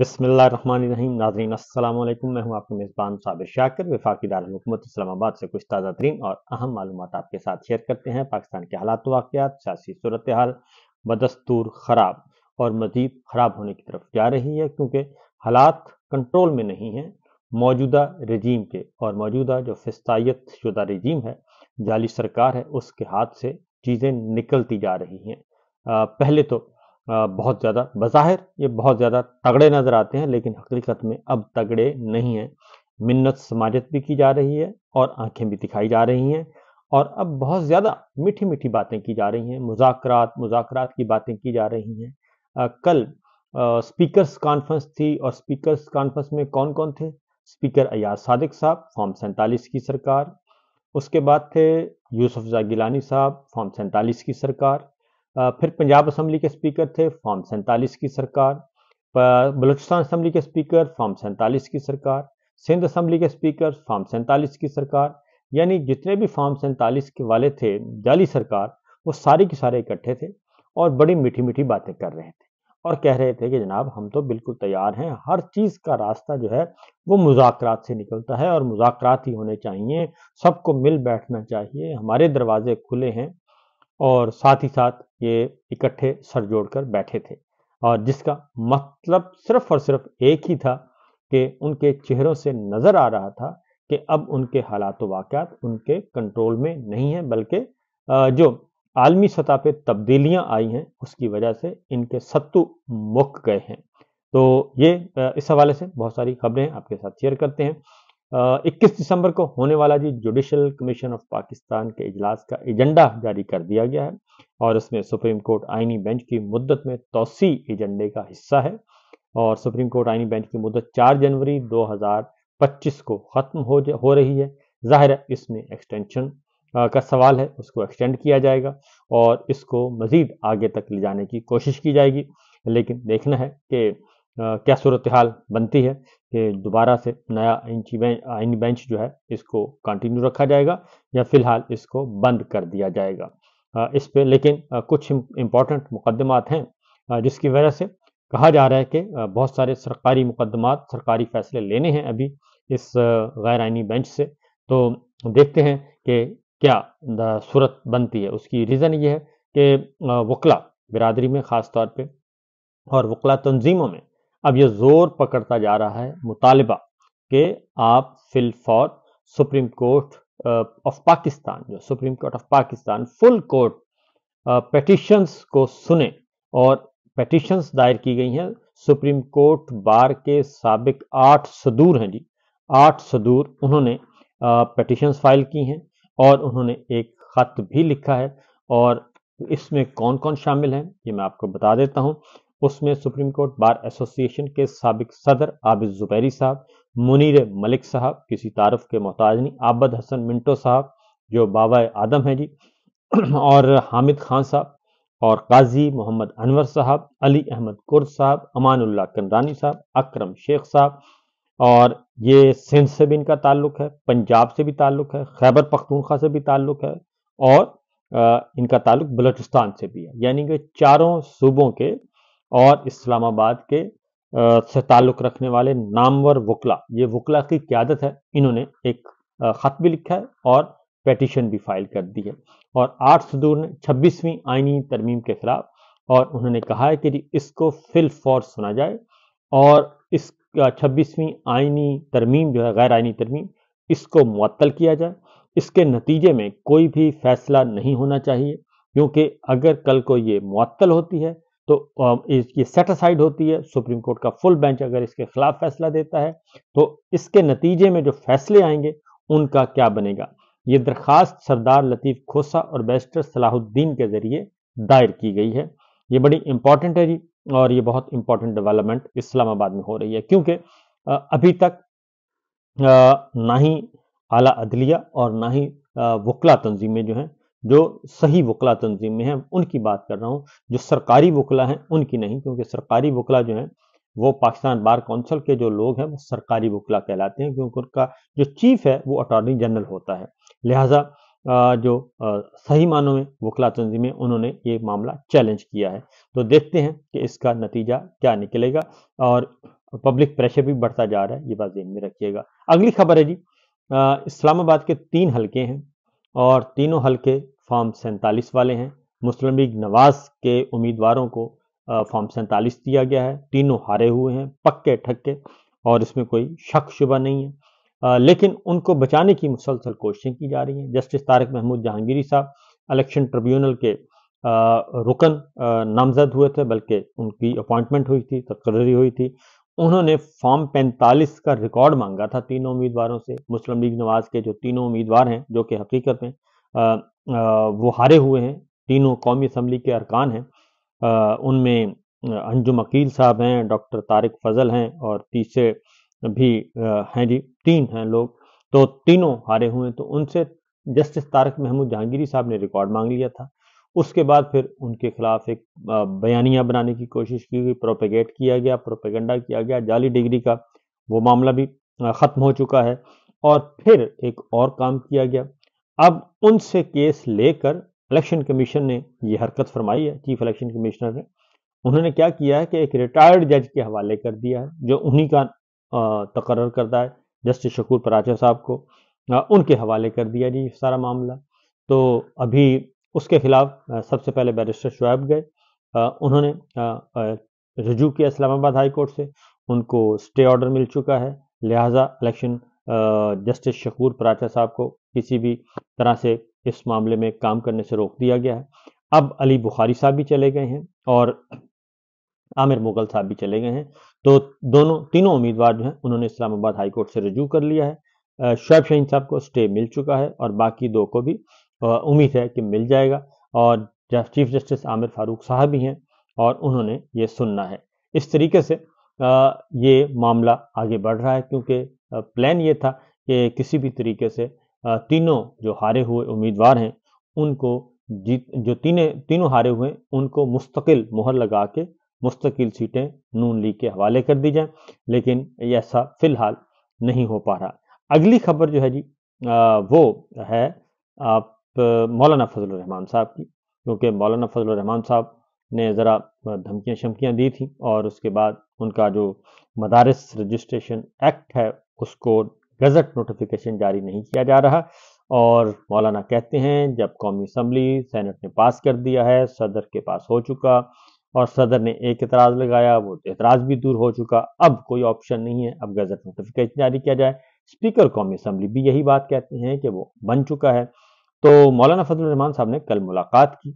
बिस्मिल्लाहिर्रहमानिर्रहीम। नाज़रीन अस्सलाम वालेकुम। मैं हूं आपका मेज़बान साबिर शाकिर। वफाकी दारुल-हुकूमत इस्लामाबाद से कुछ ताज़ा तरीन और अहम मालूमात आपके साथ शेयर करते हैं। पाकिस्तान के हालात वाक़यात, सियासी सूरत हाल बदस्तूर ख़राब और मज़ीद ख़राब होने की तरफ जा रही है, क्योंकि हालात कंट्रोल में नहीं हैं। मौजूदा रजीम के और मौजूदा जो फिस्तायत शुदा रजीम है, जाली सरकार है, उसके हाथ से चीज़ें निकलती जा रही हैं। पहले तो बहुत ज़्यादा बज़ाहिर ये बहुत ज़्यादा तगड़े नज़र आते हैं, लेकिन हकीकत में अब तगड़े नहीं हैं। मिन्नत समाजत भी की जा रही है और आंखें भी दिखाई जा रही हैं, और अब बहुत ज़्यादा मीठी मीठी बातें की जा रही हैं, मुज़ाकरात की बातें की जा रही हैं। कल स्पीकर्स कॉन्फ्रेंस थी, और स्पीकर्स कॉन्फ्रेंस में कौन कौन थे? स्पीकर अयाज सादिक साहब, फॉर्म 47 की सरकार। उसके बाद थे यूसुफ ज़ा गिलानी साहब, फॉर्म 47 की सरकार। फिर पंजाब असम्बली के स्पीकर थे, फॉर्म 47 की सरकार। बलूचिस्तान असम्बली के स्पीकर, फॉर्म 47 की सरकार। सिंध असम्बली के स्पीकर, फॉर्म 47 की सरकार। यानी जितने भी फॉर्म 47 के वाले थे, जाली सरकार, वो सारे के सारे इकट्ठे थे और बड़ी मीठी मीठी बातें कर रहे थे, और कह रहे थे कि जनाब हम तो बिल्कुल तैयार हैं। हर चीज़ का रास्ता जो है वो मुज़ाकरात से निकलता है, और मुज़ाकरात ही होने चाहिए। सबको मिल बैठना चाहिए, हमारे दरवाजे खुले हैं। और साथ ही साथ ये इकट्ठे सर जोड़कर बैठे थे, और जिसका मतलब सिर्फ और सिर्फ एक ही था कि उनके चेहरों से नज़र आ रहा था कि अब उनके हालात वाक़यात उनके कंट्रोल में नहीं है, बल्कि जो आलमी सतह पे तब्दीलियां आई हैं उसकी वजह से इनके सत्तू मुक गए हैं। तो ये इस हवाले से बहुत सारी खबरें आपके साथ शेयर करते हैं। 21 दिसंबर को होने वाला जी जुडिशल कमीशन ऑफ पाकिस्तान के इजलास का एजेंडा जारी कर दिया गया है, और इसमें सुप्रीम कोर्ट आइनी बेंच की मुद्दत में तोसी एजेंडे का हिस्सा है। और सुप्रीम कोर्ट आइनी बेंच की मुद्दत 4 जनवरी 2025 को ख़त्म हो रही है। ज़ाहिर है इसमें एक्सटेंशन का सवाल है, उसको एक्सटेंड किया जाएगा और इसको मज़ीद आगे तक ले जाने की कोशिश की जाएगी। लेकिन देखना है कि क्या सूरत हाल बनती है, कि दोबारा से नया आइनी बेंच जो है इसको कंटिन्यू रखा जाएगा या फिलहाल इसको बंद कर दिया जाएगा। इस पे लेकिन कुछ इम्पोर्टेंट मुकदमात हैं, जिसकी वजह से कहा जा रहा है कि बहुत सारे सरकारी मुकदमात, सरकारी फैसले लेने हैं अभी इस गैर आइनी बेंच से। तो देखते हैं कि क्या सूरत बनती है। उसकी रीज़न ये है कि वकला बिरादरी में ख़ास तौर पे और वकला तंजीमों में अब यह जोर पकड़ता जा रहा है मुतालिबा कि आप फिलफौर सुप्रीम कोर्ट ऑफ पाकिस्तान, जो supreme court of Pakistan full court petitions को सुने। और पेटिशंस दायर की गई हैं सुप्रीम कोर्ट बार के साबिक 8 सदूर हैं जी, 8 सदूर उन्होंने पेटिशंस फाइल की हैं, और उन्होंने एक खत भी लिखा है। और इसमें कौन कौन शामिल हैं ये मैं आपको बता देता हूं। उसमें सुप्रीम कोर्ट बार एसोसिएशन के साबिक सदर आबिद जुबैरी साहब, मुनीर मलिक साहब, किसी तारफ के मोहताज नहीं, आबद हसन मिंटो साहब जो बाबा आदम है जी, और हामिद खान साहब, और काजी मोहम्मद अनवर साहब, अली अहमद कुर्द साहब, अमानुल्लाह कंदरानी साहब, अकरम शेख साहब। और ये सिंध से भी इनका ताल्लुक है, पंजाब से भी ताल्लुक है, खैबर पख्तूनख्वा से भी ताल्लुक है, और इनका ताल्लुक बलूचिस्तान से भी है। यानी कि चारों सूबों के और इस्लामाबाद के से ताल्लुक रखने वाले नामवर वकला, ये वकला की क़यादत है, इन्होंने एक ख़त भी लिखा है और पेटिशन भी फाइल कर दी है। और 8 सदूर ने 26वीं आइनी तरमीम के खिलाफ, और उन्होंने कहा है कि इसको फिल फौर सुना जाए, और इस 26वीं आइनी तरमीम जो है गैर आइनी तरमीम, इसको मुअत्तल किया जाए। इसके नतीजे में कोई भी फैसला नहीं होना चाहिए, क्योंकि अगर कल को ये मुअत्तल होती है तो ये सेट असाइड होती है, सुप्रीम कोर्ट का फुल बेंच अगर इसके खिलाफ फैसला देता है तो इसके नतीजे में जो फैसले आएंगे उनका क्या बनेगा। ये दरखास्त सरदार लतीफ़ खोसा और बैरिस्टर सलाहुद्दीन के जरिए दायर की गई है। ये बड़ी इंपॉर्टेंट है जी, और ये बहुत इंपॉर्टेंट डेवलपमेंट इस्लामाबाद में हो रही है, क्योंकि अभी तक ना ही आला अदलिया और ना ही वकला तंजीमें जो हैं, जो सही वकला तंजीमें हैं उनकी बात कर रहा हूँ, जो सरकारी वकला हैं उनकी नहीं, क्योंकि सरकारी वकला जो हैं वो पाकिस्तान बार काउंसिल के जो लोग हैं वो सरकारी वकला कहलाते हैं, क्योंकि उनका जो चीफ है वो अटॉर्नी जनरल होता है। लिहाजा जो सही मानों में वकला तंजीमें, उन्होंने ये मामला चैलेंज किया है। तो देखते हैं कि इसका नतीजा क्या निकलेगा। और पब्लिक प्रेशर भी बढ़ता जा रहा है, ये बात ध्यान में रखिएगा। अगली खबर है जी, इस्लामाबाद के 3 हलके हैं और तीनों हलके फॉर्म 47 वाले हैं। मुस्लिम लीग नवाज के उम्मीदवारों को फॉर्म 47 दिया गया है। तीनों हारे हुए हैं पक्के ठक्के और इसमें कोई शक शुबा नहीं है। लेकिन उनको बचाने की मुसलसल कोशिशें की जा रही हैं। जस्टिस तारिक महमूद जहांगीरी साहब इलेक्शन ट्रिब्यूनल के रुकन नामजद हुए थे, बल्कि उनकी अपॉइंटमेंट हुई थी, तकर्री हुई थी। उन्होंने फॉर्म 45 का रिकॉर्ड मांगा था तीनों उम्मीदवारों से। मुस्लिम लीग नवाज के जो तीनों उम्मीदवार हैं, जो कि हकीकत में वो हारे हुए हैं, तीनों कौमी असम्बली के अरकान हैं। उनमें अंजुम अकील साहब हैं, डॉक्टर तारिक फजल हैं और तीसरे भी हैं जी, 3 हैं लोग, तो तीनों हारे हुए हैं। तो उनसे जस्टिस तारिक महमूद जहांगीरी साहब ने रिकॉर्ड मांग लिया था। उसके बाद फिर उनके खिलाफ एक बयानिया बनाने की कोशिश की गई, प्रोपेगेट किया गया, प्रोपेगेंडा किया गया, जाली डिग्री का वो मामला भी ख़त्म हो चुका है। और फिर एक और काम किया गया। अब उनसे केस लेकर इलेक्शन कमीशन ने ये हरकत फरमाई है, चीफ इलेक्शन कमिश्नर ने। उन्होंने क्या किया है कि एक रिटायर्ड जज के हवाले कर दिया है, जो उन्हीं का तकर्रर करता है, जस्टिस शकूर पराचा साहब को उनके हवाले कर दिया जी सारा मामला। तो अभी उसके खिलाफ सबसे पहले बैरिस्टर शुएब गए, उन्होंने रजू किया इस्लामाबाद हाई कोर्ट से, उनको स्टे ऑर्डर मिल चुका है, लिहाजा इलेक्शन जस्टिस शकूर पराचा साहब को किसी भी तरह से इस मामले में काम करने से रोक दिया गया है। अब अली बुखारी साहब भी चले गए हैं और आमिर मुगल साहब भी चले गए हैं। तो तीनों उम्मीदवार जो हैं उन्होंने इस्लामाबाद हाई कोर्ट से रजू कर लिया है। शुएब शाहीन साहब को स्टे मिल चुका है और बाकी 2 को भी उम्मीद है कि मिल जाएगा। और चीफ जस्टिस आमिर फारूक साहब भी हैं और उन्होंने ये सुनना है। इस तरीके से ये मामला आगे बढ़ रहा है, क्योंकि प्लान ये था कि किसी भी तरीके से तीनों जो हारे हुए उम्मीदवार हैं उनको जो तीनों हारे हुए हैं उनको मुस्तकिल मोहर लगा के मुस्तकिल सीटें नून लीग के हवाले कर दी जाएं, लेकिन ये ऐसा फिलहाल नहीं हो पा रहा। अगली खबर जो है जी वो है आप मौलाना फजल रहमान साहब की, क्योंकि मौलाना फजल रहमान साहब ने ज़रा धमकियाँ शमकियाँ दी थी और उसके बाद उनका जो मदारिस रजिस्ट्रेशन एक्ट है उसको गज़ट नोटिफिकेशन जारी नहीं किया जा रहा। और मौलाना कहते हैं जब कौमी असम्बली सेनेट ने पास कर दिया है, सदर के पास हो चुका और सदर ने एक एतराज़ लगाया, वो एतराज़ भी दूर हो चुका, अब कोई ऑप्शन नहीं है, अब गज़ट नोटिफिकेशन जारी किया जाए। स्पीकर कौमी असम्बली भी यही बात कहते हैं कि वो बन चुका है। तो मौलाना फजल रहमान साहब ने कल मुलाकात की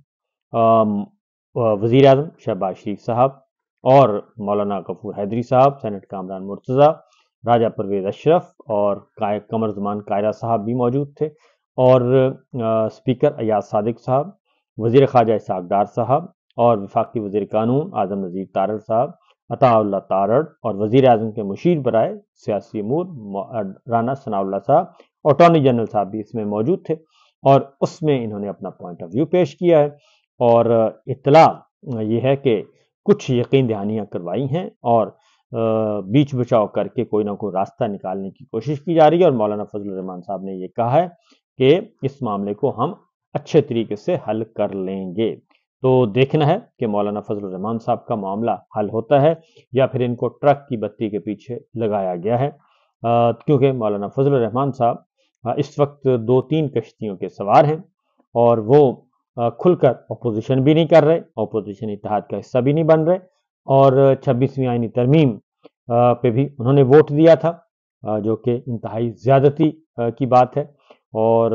वज़ीर आज़म शहबाज शरीफ साहब और मौलाना गफूर हैदरी साहब, सेनेट कामरान मुर्तज़ा, राजा परवेज़ अशरफ और कमर ज़मान कायरा साहब भी मौजूद थे और स्पीकर अयाज सादिक साहब, वज़ीर ख़ारजा इसहाक़ डार साहब और वफाकी वज़ीर कानून आज़म नज़ीर तारड़ साहब, अताउल्लाह तारड़ और वज़ीर आज़म के मुशीर बराए सियासी अमूर राना सनाउल्लाह साहब और अटॉर्नी जनरल साहब भी इसमें मौजूद थे और उसमें इन्होंने अपना पॉइंट ऑफ व्यू पेश किया है। और इत्तला ये है कि कुछ यकीन दहानियाँ करवाई हैं और बीच बचाव करके कोई ना कोई रास्ता निकालने की कोशिश की जा रही है और मौलाना फजल रहमान साहब ने ये कहा है कि इस मामले को हम अच्छे तरीके से हल कर लेंगे। तो देखना है कि मौलाना फजल रहमान साहब का मामला हल होता है या फिर इनको ट्रक की बत्ती के पीछे लगाया गया है, क्योंकि मौलाना फजल रहमान साहब इस वक्त 2-3 कश्तियों के सवार हैं और वो खुलकर अपोजिशन भी नहीं कर रहे, अपोजिशन इत्तेहाद का हिस्सा भी नहीं बन रहे और 26वीं आईनी तरमीम पे भी उन्होंने वोट दिया था, जो कि इंतहाई ज़्यादती की बात है और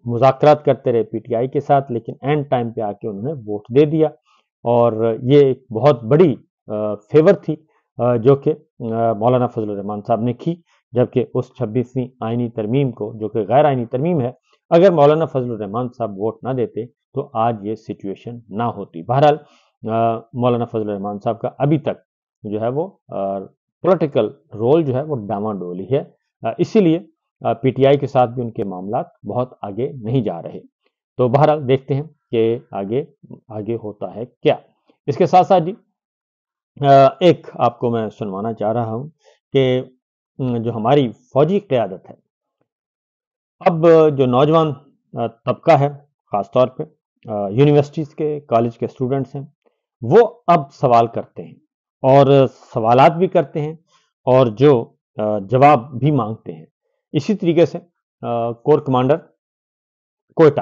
मुज़ाकरात करते रहे पीटीआई के साथ, लेकिन एंड टाइम पे आके उन्होंने वोट दे दिया और ये एक बहुत बड़ी फेवर थी जो कि मौलाना फजल रहमान साहब ने की, जबकि उस 26वीं आईनी तरमीम को, जो कि गैर आईनी तरमीम है, अगर मौलाना फजल रहमान साहब वोट ना देते तो आज ये सिचुएशन ना होती। बहरहाल मौलाना फजल रहमान साहब का अभी तक जो है वो पॉलिटिकल रोल जो है वो डामाडोल ही है, इसीलिए पीटीआई के साथ भी उनके मामला बहुत आगे नहीं जा रहे। तो बहरहाल देखते हैं कि आगे होता है क्या। इसके साथ साथ जी एक आपको मैं सुनवाना चाह रहा हूँ कि जो हमारी फौजी क़यादत है, अब जो नौजवान तबका है, ख़ास तौर पे यूनिवर्सिटीज़ के, कॉलेज के स्टूडेंट्स हैं, वो अब सवाल करते हैं और सवालात भी करते हैं اور جو جواب بھی مانگتے ہیں۔ اسی طریقے سے کور کمانڈر کوئٹہ،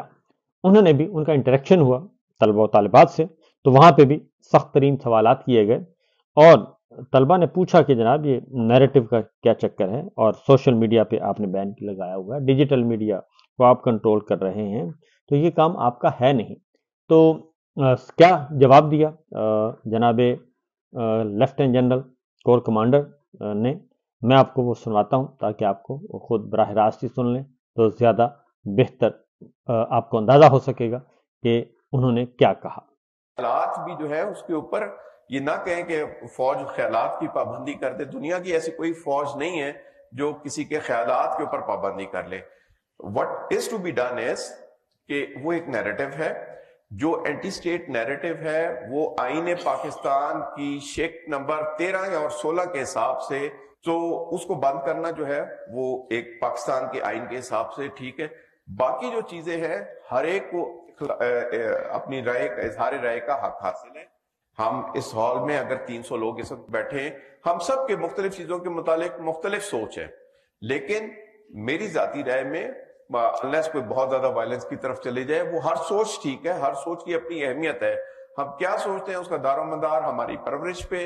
انہوں نے بھی، ان کا انٹریکشن ہوا طلبہ و طالبات سے، تو وہاں پہ بھی سخت ترین سوالات کیے گئے، اور طلبہ نے پوچھا کہ جناب یہ نیریٹو کا کیا چکر ہے، اور سوشل میڈیا پہ آپ نے بین لگایا ہوا ہے، ڈیجیٹل میڈیا کو آپ کنٹرول کر رہے ہیں، تو یہ کام آپ کا ہے نہیں۔ تو کیا جواب دیا جناب لیفٹیننٹ جنرل کور کمانڈر نے؟ میں آپ کو وہ سنواتا ہوں تاکہ آپ کو خود براہ راست ہی سن لیں تو زیادہ بہتر آپ کو اندازہ ہو سکے گا کہ انہوں نے کیا کہا۔ خیالات بھی جو ہے اس کے اوپر یہ نہ کہیں کہ فوج خیالات کی پابندی کر دے، دنیا کی ایسی کوئی فوج نہیں ہے جو کسی کے خیالات کے اوپر پابندی کر لے۔ what is to be done is کہ وہ ایک نیریٹو ہے، جو اینٹی اسٹیٹ نیریٹو ہے، وہ آئین پاکستان کی شق نمبر 13 اور 16 کے حساب سے، تو اس کو بند کرنا جو ہے وہ ایک پاکستان کے آئین کے حساب سے ٹھیک ہے۔ باقی جو چیزیں ہیں ہر ایک کو اپنی رائے، اظہار رائے کا حق حاصل ہے۔ ہم اس ہال میں اگر 300 لوگ اس وقت بیٹھے ہیں، ہم سب کے مختلف چیزوں کے متعلق مختلف سوچ ہے، لیکن میری ذاتی رائے میں unless کوئی بہت زیادہ وائلنس کی طرف چلے جائے، وہ ہر سوچ ٹھیک ہے، ہر سوچ کی اپنی اہمیت ہے۔ ہم کیا سوچتے ہیں اس کا دار و مدار ہماری پرورش پہ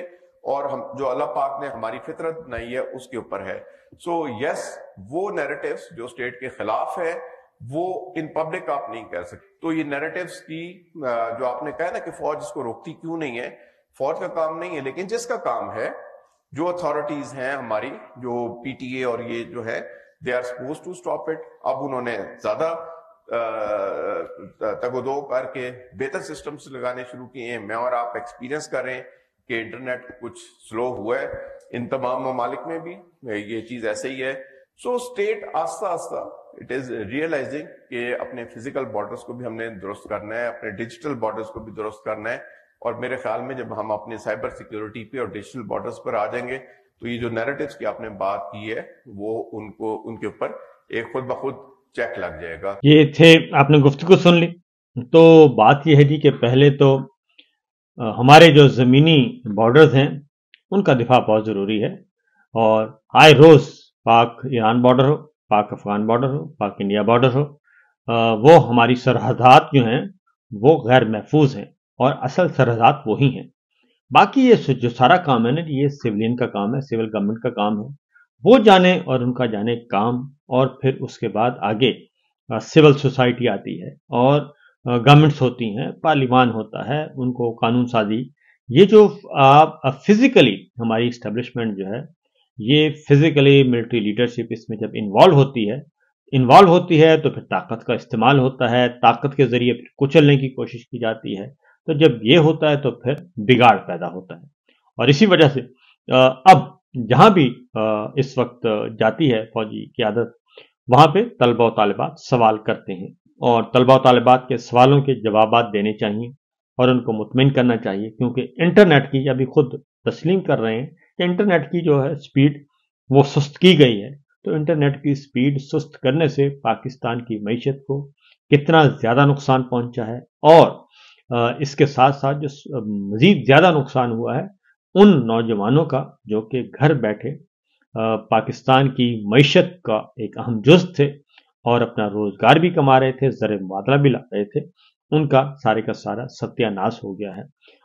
اور ہم جو اللہ پاک نے ہماری فطرت بنائی ہے اس کے اوپر ہے۔ سو یس، وہ نیریٹیوز جو اسٹیٹ کے خلاف ہے وہ ان پبلک آپ نہیں کہہ سکتے۔ تو یہ نیریٹیوز کی جو آپ نے کہا نا کہ فوج اس کو روکتی کیوں نہیں ہے، فوج کا کام نہیں ہے، لیکن جس کا کام ہے، جو اتھارٹیز ہیں ہماری، جو پی ٹی اے اور یہ جو ہے، they are supposed to stop it۔ اب انہوں نے زیادہ تگ و دو کر کے بہتر سسٹمز لگانے شروع کیے ہیں۔ میں اور آپ ایکسپیرینس کر رہے ہیں کہ انٹرنیٹ کچھ سلو ہوا ہے ان تمام ممالک میں بھی، یہ چیز ایسے ہی ہے۔ سو اسٹیٹ آہستہ آہستہ اٹ از ریئلائزنگ کہ اپنے فزیکل بارڈرز کو بھی ہم نے درست کرنا ہے، اپنے ڈیجیٹل بارڈرز کو بھی درست کرنا ہے، اور میرے خیال میں جب ہم اپنے سائبر سیکیورٹی پہ اور ڈیجیٹل بارڈرز پر آ جائیں گے تو یہ جو نیریٹیوز کی آپ نے بات کی ہے وہ ان کے اوپر ایک خود بخود چیک لگ جائے گا۔ یہ تھے، آپ نے گفتگو سن لی۔ تو بات یہ ہے جی کہ پہلے تو ہمارے جو زمینی بارڈرز ہیں ان کا دفاع بہت ضروری ہے، اور آئے روز پاک ایران بارڈر ہو، پاک افغان بارڈر ہو، پاک انڈیا بارڈر ہو، وہ ہماری سرحدات جو ہیں وہ غیر محفوظ ہیں، اور اصل سرحدات وہی ہیں۔ باقی یہ جو سارا کام ہے نا، یہ سیولین کا کام ہے، سول گورنمنٹ کا کام ہے، وہ جانے اور ان کا جانے کام، اور پھر اس کے بعد آگے سول سوسائٹی آتی ہے، اور گورنمنٹس ہوتی ہیں، پارلیمان ہوتا ہے، ان کو قانون سازی، یہ جو فزیکلی ہماری اسٹیبلشمنٹ جو ہے، یہ فزیکلی ملٹری لیڈرشپ اس میں جب انوالو ہوتی ہے تو پھر طاقت کا استعمال ہوتا ہے، طاقت کے ذریعے پھر کچلنے کی کوشش کی جاتی ہے، تو جب یہ ہوتا ہے تو پھر بگاڑ پیدا ہوتا ہے۔ اور اسی وجہ سے اب جہاں بھی اس وقت جاتی ہے فوجی قیادت، وہاں پہ طلبہ و طالبات سوال کرتے ہیں، اور طلبہ و طالبات کے سوالوں کے جوابات دینے چاہیے اور ان کو مطمئن کرنا چاہیے، کیونکہ انٹرنیٹ کی ابھی خود تسلیم کر رہے ہیں کہ انٹرنیٹ کی جو ہے سپیڈ وہ سست کی گئی ہے، تو انٹرنیٹ کی سپیڈ سست کرنے سے پاکستان کی معیشت کو کتنا زیادہ نقصان پہنچا ہے، اور اس کے ساتھ ساتھ جو مزید زیادہ نقصان ہوا ہے ان نوجوانوں کا جو کہ گھر بیٹھے پاکستان کی معیشت کا ایک اہم جز تھے اور اپنا روزگار بھی کما رہے تھے، زر مبادلہ بھی لا رہے تھے، ان کا سارے کا سارا ستیہ ناش ہو گیا ہے،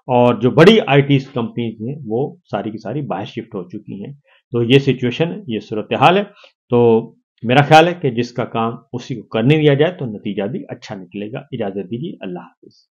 اور جو بڑی آئی ٹی کمپنیز ہیں وہ ساری کی ساری باہر شفٹ ہو چکی ہیں۔ تو یہ سچویشن ہے، یہ صورتحال ہے، تو میرا خیال ہے کہ جس کا کام اسی کو کرنے دیا جائے تو نتیجہ بھی اچھا نکلے گا۔ اجازت دیجیے، اللہ حافظ۔